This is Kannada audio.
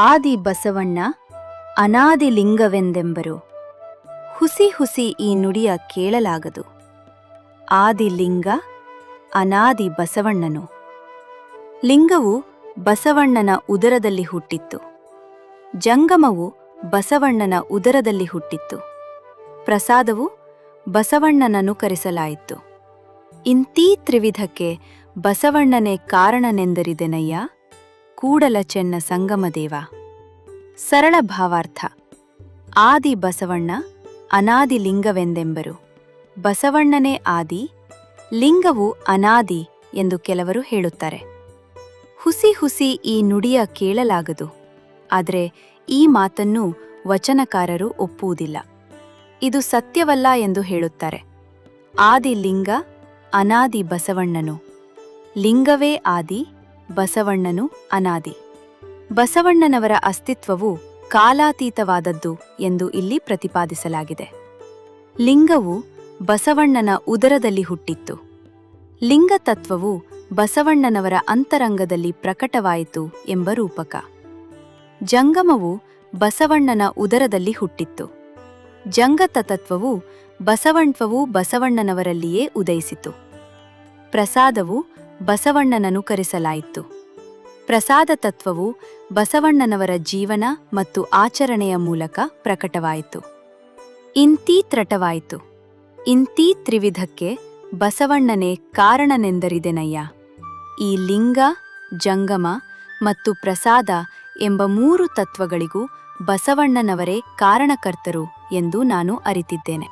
ಆದಿ ಬಸವಣ್ಣ ಅನಾದಿ ಲಿಂಗವೆಂದೆಂಬರು. ಹುಸಿ ಹುಸಿ ಈ ನುಡಿಯ ಕೇಳಲಾಗದು. ಆದಿ ಲಿಂಗ ಅನಾದಿ ಬಸವಣ್ಣನು. ಲಿಂಗವು ಬಸವಣ್ಣನ ಉದರದಲ್ಲಿ ಹುಟ್ಟಿತ್ತು. ಜಂಗಮವು ಬಸವಣ್ಣನ ಉದರದಲ್ಲಿ ಹುಟ್ಟಿತ್ತು. ಪ್ರಸಾದವು ಬಸವಣ್ಣನನುಕರಿಸಲಾಯಿತು. ಇಂತೀ ತ್ರಿವಿಧಕ್ಕೆ ಬಸವಣ್ಣನೇ ಕಾರಣನೆಂದರಿದೆನಯ್ಯ, ಕೂಡಲ ಚೆನ್ನ ಸಂಗಮದೇವ. ಸರಳ ಭಾವಾರ್ಥ: ಆದಿ ಬಸವಣ್ಣ ಅನಾದಿ ಲಿಂಗವೆಂದೆಂಬರು. ಬಸವಣ್ಣನೇ ಆದಿ, ಲಿಂಗವು ಅನಾದಿ ಎಂದು ಕೆಲವರು ಹೇಳುತ್ತಾರೆ. ಹುಸಿ ಹುಸಿ ಈ ನುಡಿಯ ಕೇಳಲಾಗದು. ಆದರೆ ಈ ಮಾತನ್ನು ವಚನಕಾರರು ಒಪ್ಪುವುದಿಲ್ಲ. ಇದು ಸತ್ಯವಲ್ಲ ಎಂದು ಹೇಳುತ್ತಾರೆ. ಆದಿ ಲಿಂಗ, ಅನಾದಿ ಬಸವಣ್ಣನು. ಲಿಂಗವೇ ಆದಿ, ಬಸವಣ್ಣನು ಅನಾದಿ. ಬಸವಣ್ಣನವರ ಅಸ್ತಿತ್ವವು ಕಾಲಾತೀತವಾದದ್ದು ಎಂದು ಇಲ್ಲಿ ಪ್ರತಿಪಾದಿಸಲಾಗಿದೆ. ಲಿಂಗವು ಬಸವಣ್ಣನ ಉದರದಲ್ಲಿ ಹುಟ್ಟಿತ್ತು. ಲಿಂಗತತ್ವವು ಬಸವಣ್ಣನವರ ಅಂತರಂಗದಲ್ಲಿ ಪ್ರಕಟವಾಯಿತು ಎಂಬ ರೂಪಕ. ಜಂಗಮವು ಬಸವಣ್ಣನ ಉದರದಲ್ಲಿ ಹುಟ್ಟಿತ್ತು. ಜಂಗತತ್ವವು ಬಸವಣ್ವವು ಬಸವಣ್ಣನವರಲ್ಲಿಯೇ ಉದಯಿಸಿತು. ಪ್ರಸಾದವು ಬಸವಣ್ಣನನುಕರಿಸಲಾಯಿತು. ಪ್ರಸಾದ ತತ್ವವು ಬಸವಣ್ಣನವರ ಜೀವನ ಮತ್ತು ಆಚರಣೆಯ ಮೂಲಕ ಪ್ರಕಟವಾಯಿತು. ಇಂತೀ ತ್ರಟವಾಯಿತು. ಇಂತೀ ತ್ರಿವಿಧಕ್ಕೆ ಬಸವಣ್ಣನೇ ಕಾರಣನೆಂದರಿದೆನಯ್ಯ. ಈ ಲಿಂಗ, ಜಂಗಮ ಮತ್ತು ಪ್ರಸಾದ ಎಂಬ 3 ತತ್ವಗಳಿಗೂ ಬಸವಣ್ಣನವರೇ ಕಾರಣಕರ್ತರು ಎಂದು ನಾನು ಅರಿತಿದ್ದೇನೆ.